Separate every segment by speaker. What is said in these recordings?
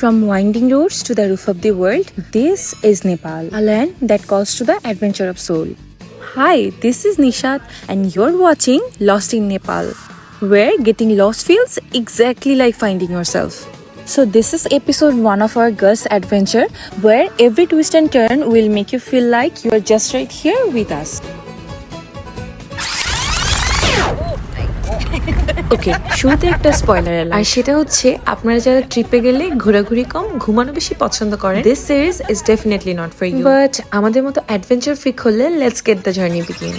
Speaker 1: From winding roads to the roof of the world, this is Nepal, a land that calls to the adventure of soul. Hi, this is Nishat, and you're watching Lost in Nepal, where getting lost feels exactly like finding yourself. So, this is episode 1 of our Gus adventure, where every twist and turn will make you feel like you are just right here with us. ওকে, শুরুতে একটা spoiler alert, আর সেটা হচ্ছে আপনারা যারা ট্রিপে গেলে ঘোরাঘুরি কম, ঘুমানো বেশি পছন্দ করেন, this series is definitely not for you. But আমাদের মতো অ্যাডভেঞ্চার ফ্রিক হলে let's get the journey begin.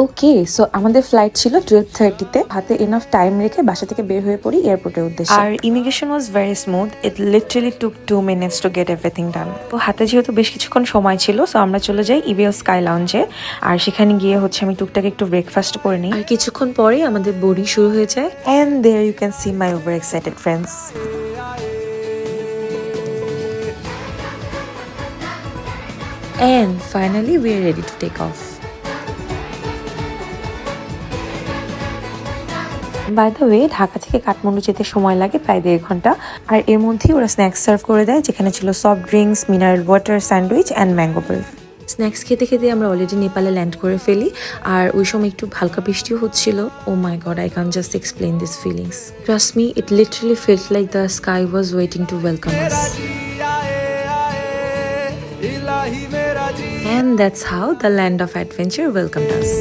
Speaker 1: Okay, so আমাদের ফ্লাইট ছিল 12:30-তে। হাতে এনাফ টাইম রেখে বাসা থেকে বের হয়ে পড়ি এয়ারপোর্টের উদ্দেশ্যে। আর immigration was very smooth, it literally took 2 minutes to get everything done. তো হাতে যেহেতু বেশ কিছুক্ষণ সময় ছিল, সো আমরা চলে যাই ইভিও স্কাই লাউঞ্জে। আর সেখানে গিয়ে হচ্ছে আমি টুকটাক একটু ব্রেকফাস্ট করে নিই। আর কিছুক্ষণ পরে আমাদের বোর্ডিং শুরু হয়ে যায়। And there you can see my over excited friends. And finally we are ready to take off. By the way, Dhaka থেকে কাঠমান্ডু যেতে সময় লাগে প্রায় 1.5 ঘন্টা। আর এর মধ্যেই ওরা স্ন্যাক্স সার্ভ করে দেয়, যেখানে ছিল soft drinks, mineral water, sandwich and mango bowl. Snacks খেতে খেতে আমরা অলরেডি নেপালে ল্যান্ড করে ফেলি। আর ওই সময় একটু হালকা বৃষ্টিও হচ্ছিল। Oh my god, I can just explain this feelings. Trust me, it literally felt like the sky was waiting to welcome us. And that's how the land of adventure welcomed us.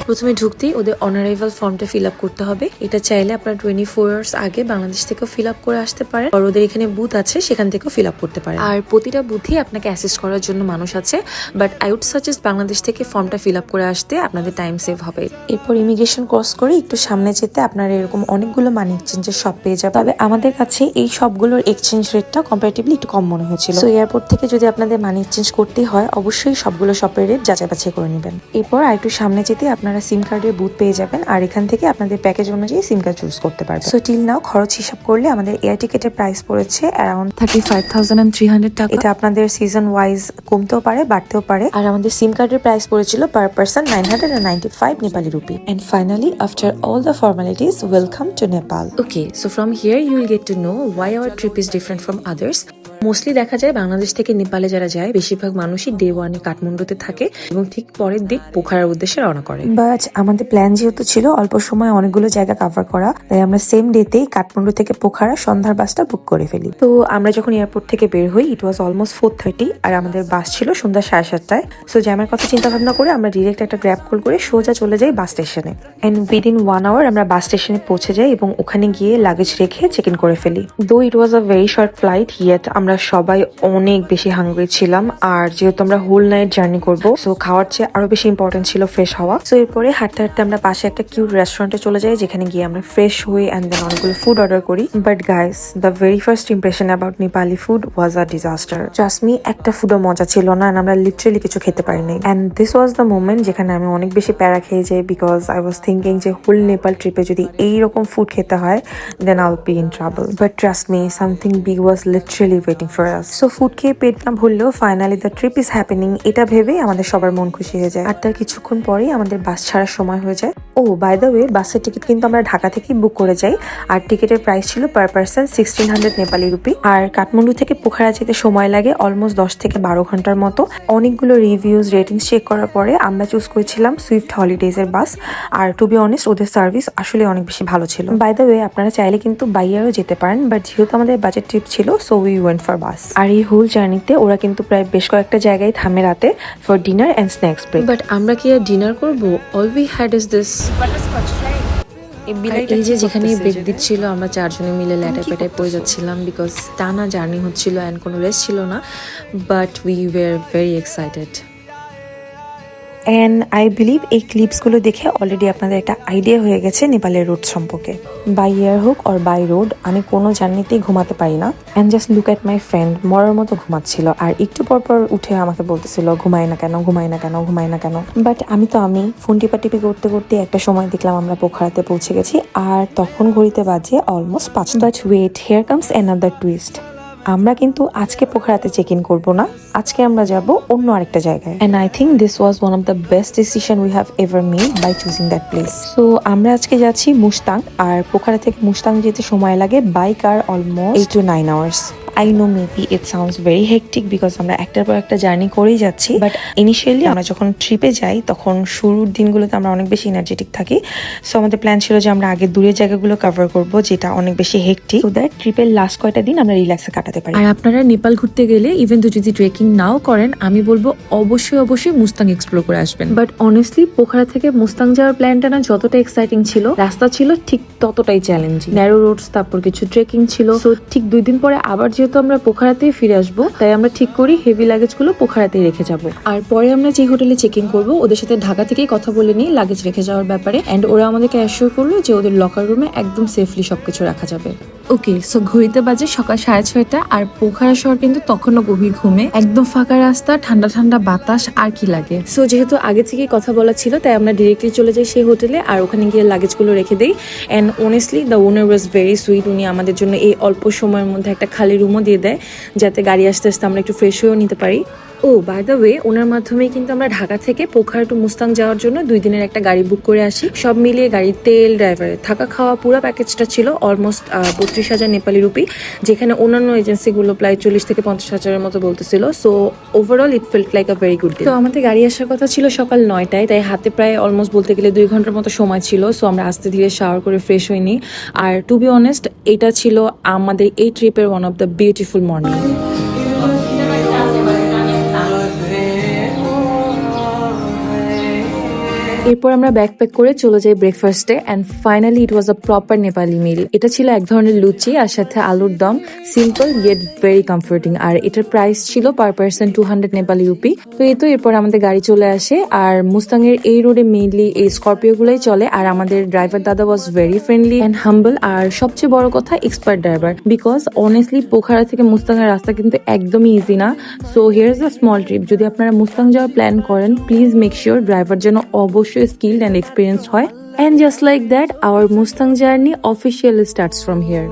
Speaker 1: প্রথমে ঢুকতেই ওদের on arrival ফর্মটা fill up করতে হবে। এটা চাইলে আপনার 24 hours আগে বাংলাদেশ থেকেও ফিল আপ করে আসতে পারেন, আর ওদের এখানে বুথ আছে, সেখান থেকেও ফিল আপ করতে পারেন। আর প্রতিটা বুথেই আপনাকে অ্যাসিস্ট করার জন্য মানুষ আছে, but I would suggest Bangladesh থেকে ফর্মটা ফিল আপ করে আসতে, আপনাদের টাইম সেভ হবে। এরপর ইমিগ্রেশন ক্রস করে একটু সামনে যেতে আপনারা এরকম অনেকগুলো মানি এক্সচেঞ্জের শপ পেয়ে যাবেন। তবে আমাদের কাছে এই সবগুলোর এক্সচেঞ্জ রেটটা কম্পারেটিভলি একটু কম মনে হয়েছিল। সো এয়ারপোর্ট থেকে যদি আপনাদের মানি এক্সচেঞ্জ করতেই হয়, অবশ্যই সবগুলো শপের রেট যাচাই বাছাই করে নেবেন। এরপর আর একটু সামনে যেতে আপনারা সিম কার্ডের বুথ পেয়ে যাবেন, আর এখান থেকে আপনাদের প্যাকেজ অনুযায়ী সিম কার্ড চুজ করতে পারবেন। সো টিল নাও খরচ হিসাব করলে আমাদের এয়ার টিকেটের প্রাইস পড়েছে অ্যারাউন্ড 35,300 টাকা। এটা আপনাদের সিজন ওয়াইজ কমতেও পারে, বাড়তেও পারে। আর আমাদের সিম কার্ডের প্রাইস পড়েছিল per person 995 Nepali rupee. And finally, after all the formalities, welcome to Nepal. Okay, so from here you will get to know why our trip is different from others. Mostly দেখা যায় বাংলাদেশ থেকে নেপালে যারা যায়, বেশিরভাগ মানুষই ডে 1 কাঠমান্ডুতে থাকে এবং ঠিক পরের দিন পোখারার উদ্দেশ্যে রওনা করে। বাট আমাদের প্ল্যান যেহেতু ছিল অল্প সময় অনেকগুলো জায়গা কভার করা, তাই আমরা সেম ডেতেই কাঠমান্ডু থেকে পোখারা সন্ধ্যার বাসটা বুক করে ফেলি। তো আমরা যখন এয়ারপোর্ট থেকে বের হই, ইট ওয়াজ অলমোস্ট 4:30, আর আমাদের বাস ছিল সন্ধ্যা 7:30টায়। সো জ্যামের কথা চিন্তা ভাবনা করে আমরা ডিরেক্ট একটা গ্র্যাব কল করে সোজা চলে যাই বাস স্টেশনে। এন্ড উইদিন 1 hour আমরা বাস স্টেশনে পৌঁছে যাই এবং ওখানে গিয়ে লাগেজ রেখে চেক ইন করে ফেলি। Though it was a very short flight, yet আমরা সবাই অনেক বেশি হাঙ্গ্রি ছিলাম। আর যেহেতু আমরা হোল নাইট জার্নি করবো, সো খাওয়ার চেয়ে আরো বেশি ইম্পর্টেন্ট ছিল ফ্রেশ হওয়া। সো এরপরে হাঁটতে হাঁটতে আমরা পাশে একটা কিউট রেস্টুরেন্টে চলে যাই, যেখানে গিয়ে আমরা ফ্রেশ হই এন্ড দেন অনেকগুলো ফুড অর্ডার করি। But guys, the very first impression about Nepali food was a disaster. Trust me, একটা ফুডও মজা ছিল না, এন্ড আমরা লিটারালি কিছু খেতে পারিনি। And this was the moment যেখানে আমি অনেক বেশি প্যারা খেয়ে যাই, বিকজ আই ওয়াজ থিঙ্কিং যে হোল নেপাল ট্রিপে যদি এইরকম ফুড খেতে হয়, then I'll be in trouble. But trust me, something big was literally waiting for us. So food খেয়ে পেট না ভুললেও finally the trip is happening, এটা ভেবেই আমাদের সবার মন খুশি হয়ে যায়। আর তার কিছুক্ষণ পরেই আমাদের বাস ছাড়ার সময় হয়ে যায়। ও বাই দ্য ওয়ে, বাসের টিকিট কিন্তু আমরা ঢাকা থেকেই বুক করে যাই, আর টিকিটের প্রাইস ছিল পার পারসন 1600 নেপালি রুপি। আর কাঠমান্ডু থেকে পোখারা যেতে সময় লাগে অলমোস্ট 10 থেকে 12 ঘন্টার মতো। অনেকগুলো রিভিউজ, রেটিংস চেক করার পরে আমরা চুজ করেছিলাম সুইফট হলিডেজ এর বাস। আর টু বি অনেস্ট, ওদের সার্ভিস আসলে অনেক বেশি ভালো ছিল। বাই দ্য ওয়ে, আপনারা চাইলে কিন্তু বাই এয়ারও যেতে পারেন, বাট যেহেতু আমাদের বাজেট ট্রিপ ছিল, সো উই ওয়েন্ট ফর বাস। আর এই হোল জার্নিতে ওরা কিন্তু প্রায় বেশ কয়েকটা জায়গায় থামে রাতে for dinner and snacks break. But আমরা কি আর ডিনার করবো? All we had is this. এই যে যেখানে ব্রেক দিচ্ছিল, আমরা 4 জনে মিলে ল্যাটায় পেটায় পড়ে যাচ্ছিলাম, বিকজ টানা জার্নি হচ্ছিল এন্ড কোনো রেস্ট ছিল না। But we were very excited. And I believe এই ক্লিপসগুলো দেখে অলরেডি আপনাদের একটা আইডিয়া হয়ে গেছে নেপালের রোড সম্পর্কে। বাই এয়ার হোক অর বাই রোড, আমি কোনো জার্নিতেই ঘুমাতে পারি না। And just look at my friend, মরার মতো ঘুমাচ্ছিল, আর একটু পর উঠে আমাকে বলতেছিল ঘুমাই না কেন, ঘুমাই না কেন, ঘুমাই না কেন। বাট আমি ফোন টিপাটিপি করতে করতে একটা সময় দেখলাম আমরা পোখারাতে পৌঁছে গেছি, আর তখন ঘড়িতে বাজে almost 5। But wait, here comes another twist. আমরা কিন্তু আজকে পোখরাতে চেক ইন করবো না, আজকে আমরা যাব অন্য আরেকটা জায়গায়। And I think this was one of the best decision we have ever made by choosing that place. So আমরা আজকে যাচ্ছি মুস্তাং, আর পোখরা থেকে মুস্তাং যেতে সময় লাগে by car almost 8 to 9 hours. I know maybe it sounds very hectic because আমরা একটার পর একটা জার্নি করেই যাচ্ছি, বাট ইনিশিয়ালি আমরা যখন ট্রিপে যাই তখন শুরুর দিনগুলোতে আমরা অনেক বেশি এনার্জেটিক থাকি। সো আমাদের প্ল্যান ছিল যে আমরা আগে দূরের জায়গাগুলো কভার করব যেটা অনেক বেশি হেক্টিক, সো দ্যাট ট্রিপের লাস্ট কয়টা দিন আমরা রিল্যাক্সে কাটাতে পারি। আর আপনারা নেপাল ঘুরতে গেলে ইভেন তো যদি ট্রেকিং নাও করেন, আমি বলবো অবশ্যই মুস্তাং এক্সপ্লোর করে আসবেন। বাট অনেস্টলি পোখরা থেকে মুস্তাং যাওয়ার প্ল্যানটা না যতটা এক্সাইটিং ছিল, রাস্তা ছিল ঠিক ততটাই চ্যালেঞ্জিং। ন্যারো রোডস, তারপর কিছু ট্রেকিং ছিল। সো ঠিক 2 দিন পরে আবার যেহেতু আমরা পোখরাতেই ফিরে আসবো, তাই আমরা ঠিক করি হেভি লাগেজ গুলো পোখরাতেই রেখে যাব। আর পরে আমরা যে হোটেলে চেক ইন করবো ওদের সাথে ঢাকা থেকেই কথা বলে নিই লাগেজ রেখে যাওয়ার ব্যাপারে, এন্ড ওরা আমাদেরকে অ্যাসিওর করলো যে ওদের লকার রুমে একদম সেফলি সবকিছু রাখা যাবে। ওকে, সো ঘড়িতে বাজে সকাল 6:30 আর পোখরা শহর কিন্তু তখনও গভীর ঘুমে। একদম ফাঁকা রাস্তা, ঠান্ডা ঠান্ডা বাতাস, আর কি লাগে। সো যেহেতু আগে থেকেই কথা বলা ছিল, তাই আমরা ডিরেক্টলি চলে যাই সেই হোটেলে আর ওখানে গিয়ে লাগেজগুলো রেখে দেই। And honestly the owner was very sweet. উনি আমাদের জন্য এই অল্প সময়ের মধ্যে একটা খালি রুমও দিয়ে দেয়, যাতে গাড়ি আসতে আসতে আমরা একটু ফ্রেশ হয়েও নিতে পারি। ও বাই দ্য ওয়ে, ওনার মাধ্যমেই কিন্তু আমরা ঢাকা থেকে পোখরা টু মুস্তাং যাওয়ার জন্য 2 দিনের একটা গাড়ি বুক করে আসি। সব মিলিয়ে গাড়ির তেল, ড্রাইভারের থাকা খাওয়া পুরো প্যাকেজটা ছিল অলমোস্ট 32,000 নেপালি রুপি, যেখানে অন্যান্য এজেন্সিগুলো প্রায় 40 থেকে 50,000-এর মতো বলতেছিল। So overall it felt like a very good day. তো আমাদের গাড়ি আসার কথা ছিল সকাল 9টায়, তাই হাতে প্রায় অলমোস্ট বলতে গেলে 2 ঘন্টার মতো সময় ছিল। সো আমরা আস্তে ধীরে শাওয়ার করে ফ্রেশ হইনি। আর টু বি অনেস্ট, এটা ছিল আমাদের এই ট্রিপের one of the beautiful morning. এরপর আমরা ব্যাকপ্যাক করে চলে যাই ব্রেকফাস্টে, and finally it was a proper Nepali meal. এটা ছিল এক ধরনের লুচি আর সাথে আলুর দম, সিম্পল ইয়েট ভেরি কমফোর্টিং। আর এটার প্রাইস ছিল পার পার্সন 200 নেপালি রুপি। তো এই তো এরপর আমাদের গাড়ি চলে আসে, আর মুস্তাং এর এই রোডে মেইনলি এই স্করপিও গুলাই চলে। আর আমাদের ড্রাইভার দাদা ওয়াজ ভেরি ফ্রেন্ডলি এন্ড হাম্বল, আর সবচেয়ে বড় কথা expert driver. Because honestly Pokhara থেকে মুস্তাং এর রাস্তা কিন্তু একদমই ইজি না। So here is a small trip, যদি আপনারা মুস্তাং যাওয়ার প্ল্যান করেন, প্লিজ মেক শিওর ড্রাইভার যেন অবশ্যই skilled and experienced hoy. And just like that, our Mustang journey officially starts from here.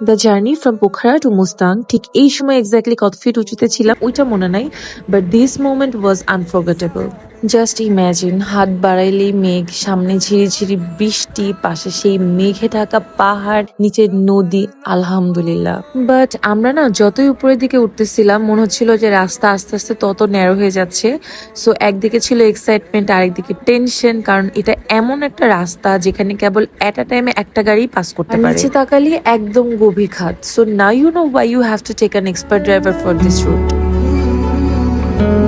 Speaker 1: The journey from Pokhara to Mustang, ঠিক এই সময় exactly কত ফিট উঁচুতে ছিলাম ওইটা মনে নাই, but this moment was unforgettable. Just imagine, হাত বাড়াইলেই মেঘ, সামনে ঝিরিঝিরি বৃষ্টি, পাশে সেই মেঘে ঢাকা পাহাড়, নিচে নদী, আলহামদুলিল্লাহ। বাট আমরা না যতই উপরের দিকে উঠতেছিলাম মনে হচ্ছিল যে রাস্তা আস্তে আস্তে তত ন্যারো হয়ে যাচ্ছে। সো একদিকে ছিল এক্সাইটমেন্ট, আরেকদিকে টেনশন, কারণ এটা এমন একটা রাস্তা যেখানে কেবল এট আ টাইমে একটা গাড়ি পাস করতে পারে। নিচে তাকালি একদম গভীর খাদ। So now you know why you have to take an expert driver for this route.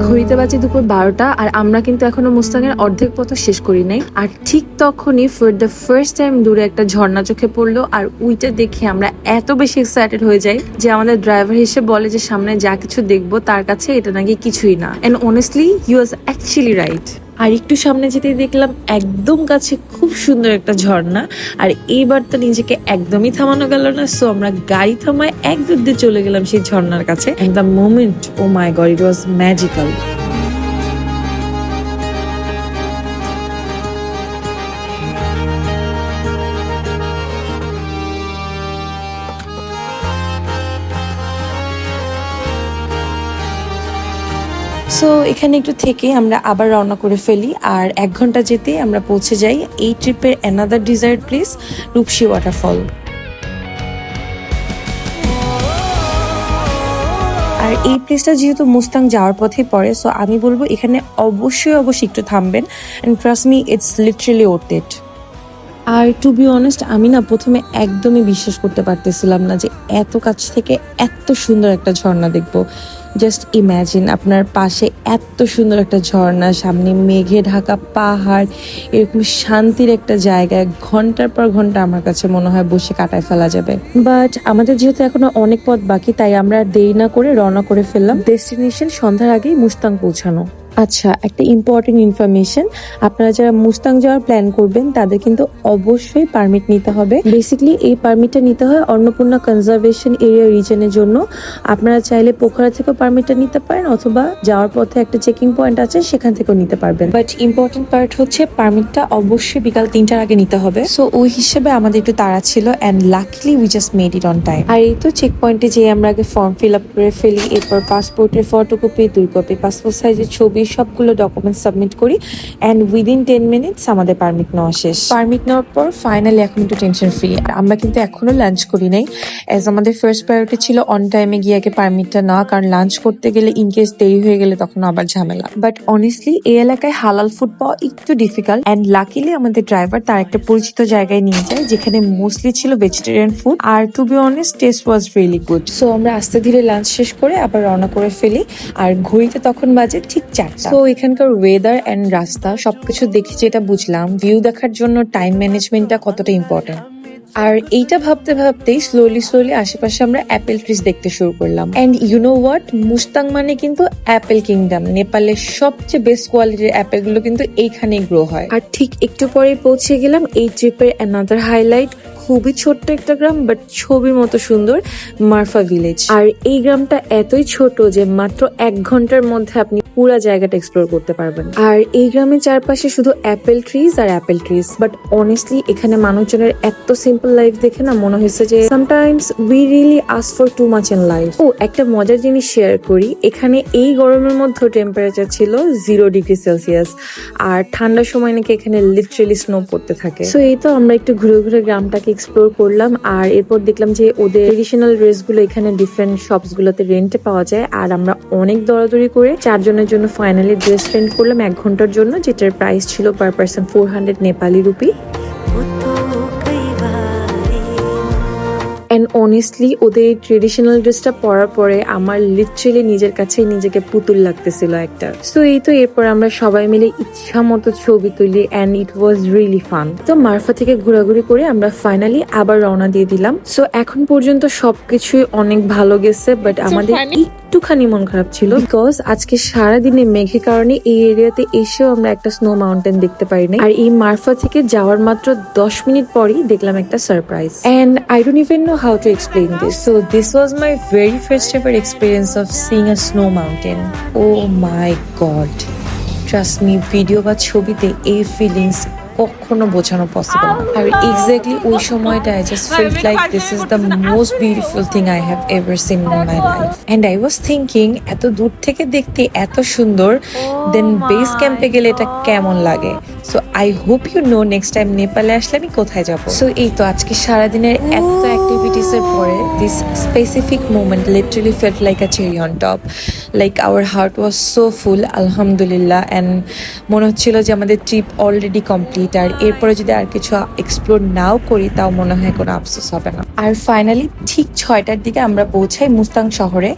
Speaker 1: ঘড়িতে বাজে দুপুর 12টা, আর আমরা কিন্তু এখনো মুস্তাং এর অর্ধেক পথ শেষ করি নাই। আর ঠিক তখনই ফর দ্য ফার্স্ট টাইম দূরে একটা ঝর্ণা চোখে পড়লো, আর ওইটা দেখে আমরা এত বেশি এক্সাইটেড হয়ে যাই যে আমাদের ড্রাইভার হিসেবে বলে যে সামনে যা কিছু দেখবো তার কাছে এটা নাকি কিছুই না। And honestly he was actually right. আর একটু সামনে যেতে দেখলাম একদম কাছে খুব সুন্দর একটা ঝর্ণা, আর এইবার তো নিজেকে একদমই থামানো গেল না। সো আমরা গাড়ি থামায় এক দূর চলে গেলাম সেই ঝর্ণার কাছে। And the moment, oh my God, it was magical. So এখানে একটু থেকে আমরা আবার রওনা করে ফেলি, আর 1 ঘন্টা যেতে আমরা পৌঁছে যাই এই ট্রিপের অ্যানাদার ডিজায়ার্ড প্লেস, রূপসী ওয়াটারফল। আর এই প্লেসটা যেহেতু মুস্তাং যাওয়ার পথে পড়ে, সো আমি বলবো এখানে অবশ্যই একটু থামবেন, and trust me, it's literally worth it. আর টু বি অনেস্ট আমি না প্রথমে একদমই বিশ্বাস করতে পারতেছিলাম না যে এত কাছ থেকে এত সুন্দর একটা ঝর্ণা দেখবো। জাস্ট ইম্যাজিন আপনার পাশে এত সুন্দর একটা ঝর্ণা, সামনে মেঘে ঢাকা পাহাড়, এরকম শান্তির একটা জায়গায় ঘন্টার পর ঘন্টা আমার কাছে মনে হয় বসে কাটায় ফেলা যাবে। বাট আমাদের যেহেতু এখনো অনেক পথ বাকি, তাই আমরা আর দেরি না করে রওনা করে ফেললাম ডেস্টিনেশন সন্ধ্যার আগেই মুস্তাং পৌঁছানো। আচ্ছা, একটা ইম্পর্টেন্ট ইনফরমেশন, আপনারা যারা মুস্তাং যাওয়ার প্ল্যান করবেন তাদের কিন্তু অবশ্যই পারমিট নিতে হবে। বেসিক্যালি এই পারমিটটা নিতে হয় অন্নপূর্ণা কনজারভেশন এরিয়া রিজনের জন্য। আপনারা চাইলে পোখরা থেকেও পারমিটটা নিতে পারেন, অথবা যাওয়ার পথে একটা চেকিং পয়েন্ট আছে সেখান থেকেও নিতে পারবেন। বাট ইম্পর্টেন্ট পার্ট হচ্ছে পারমিটটা অবশ্যই বিকাল 3টার আগে নিতে হবে। সো ওই হিসেবে আমাদের একটু তাড়া ছিল, and luckily we just made it on time. আর এই তো চেক পয়েন্টে যেয়ে আমরা আগে ফর্ম ফিল আপ করে ফেলি, এরপর পাসপোর্টের ফটোকপি, 2 কপি পাসপোর্ট সাইজের ছবি, সবগুলো ডকুমেন্টস সাবমিট করি, অ্যান্ড উইদিন 10 মিনিটস আমাদের পারমিট নেওয়া শেষ। পারমিট নেওয়ার পর ফাইনালি এখন একটু টেনশন ফ্রি। আর আমরা কিন্তু এখনো লাঞ্চ করি নাই, অ্যাজ আমাদের ফার্স্ট প্রায়োরিটি ছিল অন টাইমে গিয়ে আগে পারমিটটা নেওয়া, কারণ লাঞ্চ করতে গেলে ইনকেস দেরি হয়ে গেলে তখন আবার ঝামেলা। বাট অনেস্টলি এই এলাকায় হালাল ফুড পাওয়া একটু ডিফিকাল্ট, অ্যান্ড লাকিলি আমাদের ড্রাইভার তার একটা পরিচিত জায়গায় নিয়ে যায় যেখানে মোস্টলি ছিল ভেজিটেরিয়ান ফুড। আর to be honest taste was really good. So আমরা আস্তে ধীরে লাঞ্চ শেষ করে আবার রওনা করে ফেলি, আর ঘড়িতে তখন বাজে ঠিক 4টা। তো এখানকার ওয়েদার অ্যান্ড রাস্তা সবকিছু দেখে যেটা বুঝলাম, ভিউ দেখার জন্য টাইম ম্যানেজমেন্টটা কতটা ইম্পর্টেন্ট। আর এইটা ভাবতে ভাবতেই স্লোলি আশেপাশে আমরা অ্যাপেল ট্রিজ দেখতে শুরু করলাম। And you know what, Mustang মানে কিন্তু অ্যাপেল কিংডম। নেপালের সবচেয়ে বেস্ট কোয়ালিটির অ্যাপেল গুলো কিন্তু এইখানেই গ্রো হয়। আর ঠিক একটু পরেই পৌঁছে গেলাম এই ট্রিপের অ্যানাদার হাইলাইট, খুবই ছোট্ট একটা গ্রাম বাট ছবির মতো সুন্দর, মারফা ভিলেজ। আর এই গ্রামটা এতই ছোট যে মাত্র 1 ঘন্টার মধ্যে আপনি পুরো জায়গাটা এক্সপ্লোর করতে পারবেন। আর এই গ্রামের চারপাশে শুধু Apple trees are Apple trees. But honestly এখানে মানুষজনের এত সিম্পল লাইফ দেখে না মনে হয়েছে যে sometimes we really ask for too much in life. ও একটা মজার জিনিস শেয়ার করি, এখানে এই গরমের মধ্যে টেম্পারেচার ছিল 0 ডিগ্রি সেলসিয়াস, আর ঠান্ডার সময় নাকি এখানে লিটারেলি স্নো পড়তে থাকে। সো এই তো আমরা একটু ঘুরে ঘুরে গ্রামটাকে এক্সপ্লোর করলাম, আর এরপর দেখলাম যে ওদের ট্রেডিশনাল ড্রেস গুলো এখানে ডিফারেন্ট শপস গুলোতে রেন্টে পাওয়া যায়। আর আমরা অনেক দরাদরি করে 4 জনের জন্য ফাইনালি ড্রেস রেন্ট করলাম 1 ঘন্টার জন্য, যেটার প্রাইস ছিল per person 400 Nepali rupee. And honestly ওদের ট্রেডিশনাল ড্রেসটা পরার পরে আমার লিটারেলি নিজের কাছেই নিজেকে পুতুল লাগতেছিল একটা। সো এই তো এরপর আমরা সবাই মিলে ইচ্ছা মতো ছবি তুলি, and it was really fun. তো মারফা থেকে ঘোরাঘুরি করে আমরা ফাইনালি আবার রওনা দিয়ে দিলাম। সো এখন পর্যন্ত সবকিছুই অনেক ভালো গেছে, বাট আমাদের একটুখানি মন খারাপ ছিল, বিকজ আজকে সারাদিনে মেঘের কারণে এই এরিয়াতে এসেও আমরা একটা স্নো মাউন্টেন দেখতে পারিনি। আর এই মারফা থেকে যাওয়ার মাত্র 10 মিনিট পরই দেখলাম একটা surprise, and I don't even know how to explain this. So this was my very first ever experience of seeing a snow mountain. Oh my god. Trust me, video বা ছবিতে এই ফিলিংস কখনো বোঝানো possible না। আর exactly ওই সময়টা I just felt like this is the most beautiful thing I have ever seen in my life. And I was thinking, এত দূর থেকে দেখতে এত সুন্দর, দেন বেস ক্যাম্পে গেলে এটা কেমন লাগে। So I hope you know next time নেপালে আসলে আমি কোথায় যাব। সো এই তো আজকে সারাদিনের এত অ্যাক্টিভিটিস এর পরে this specific moment literally felt like a cherry on top. Like our heart was so full, আলহামদুলিল্লাহ। অ্যান্ড মনে হচ্ছিল যে আমাদের ট্রিপ অলরেডি কমপ্লিট, আর এরপরে যদি আর কিছু এক্সপ্লোর নাও করি তাও মনে হয় কোনো আফসোস হবে না। আর ফাইনালি ঠিক 6টার দিকে আমরা পৌঁছাই মুস্তাং শহরে,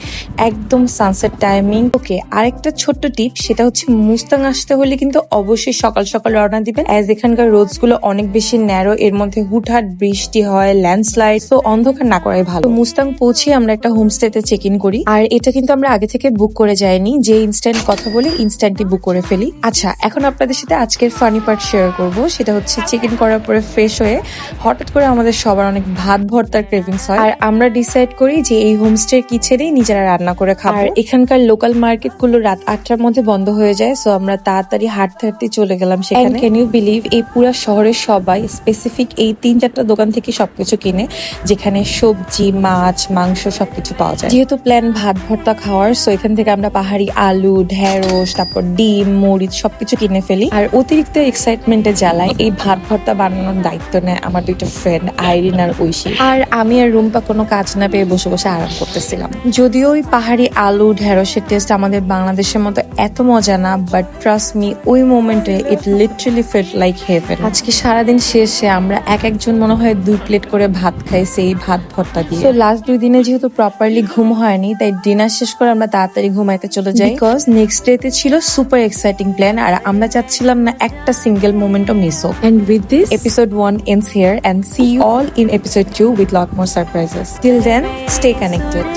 Speaker 1: একদম সানসেট টাইমিং। ওকে, আরেকটা ছোট্ট টিপ, সেটা হচ্ছে মুস্তাং আসতে হলে কিন্তু অবশ্যই সকাল সকাল রওনা দিবেন, অ্যাজ এখানকার রোডস গুলো অনেক বেশি ন্যারো, এর মধ্যে হুটহাট বৃষ্টি হয়, ল্যান্ডস্লাইড, তো অন্ধকার না করাই ভালো। মুস্তাং পৌঁছে আমরা একটা হোমস্টেতে চেক ইন করি, আর এটা কিন্তু আমরা আগে থেকে বুক করে যাইনি, যে ইনস্ট্যান্ট কথা বলে ইনস্ট্যান্টই বুক করে ফেলি। আচ্ছা, এখন আপনাদের সাথে আজকের ফানি পার্ট শেয়ার করব, সেটা হচ্ছে চেক ইন করার পরে ফ্রেশ হয়ে হঠাৎ করে আমাদের সবার অনেক ভাত ভর্তার ক্রেভিংস হয়, আর আমরা ডিসাইড করি যে এই হোমস্টে কি ছেড়েই নিজেরা রান্না করে খাবো। আর এখানকার লোকাল মার্কেট গুলো রাত 8টার মধ্যে বন্ধ হয়ে যায়, সো আমরা তাড়াতাড়ি হাঁটতে চলে গেলাম সেখানে। ক্যান ইউ বিলিভ, এই পুরো শহরের সবাই স্পেসিফিক এই 3-4টা দোকান থেকে সবকিছু কিনে, যেখানে সবজি, মাছ, মাংস সবকিছু পাওয়া যায়। যেহেতু প্ল্যান ভাত ভর্তা খাওয়ার, সো এখান থেকে আমরা পাহাড়ি আলু, ঢেঁড়স, তারপর ডিম, মরিচ সবকিছু কিনে ফেলি। আর অতিরিক্ত এক্সাইটমেন্টে জ্বালায় এই ভাত ভর্তা বানানোর দায়িত্ব নেয় আমার দুইটা ফ্রেন্ড আইরিন আর ঐশী। আর আমি আর রুম্পা কোনো কাজ না পেয়ে বসে বসে আরাম করতেছিলাম। যদিও ওই পাহাড়ি আলু ঢেঁড়সের টেস্ট আমাদের বাংলাদেশের মতো এত মজা না, বাট ট্রাস্ট মি ওই মোমেন্টে ইট লিটারালি ফেল্ট লাইক হেভেন। আজকে সারাদিন শেষে আমরা একজন মনে হয় 2 প্লেট করে ভাত খাইছি এই ভাত ভর্তা দিয়ে। তো লাস্ট 2 দিনে যেহেতু প্রপারলি ঘুম হয়নি, তাই ডিনার শেষ করে আমরা তাড়াতাড়ি ঘুমাইতে চলে যাই, বিকজ নেক্সট ডেতে ছিল সুপার এক্সাইটিং প্ল্যান, আর আমরা চাচ্ছিলাম না একটা সিঙ্গেল মোমেন্টও মিস হোক। And with this episode 1 ends here, and see you all in episode 2 with lot more surprises. Till then, stay connected.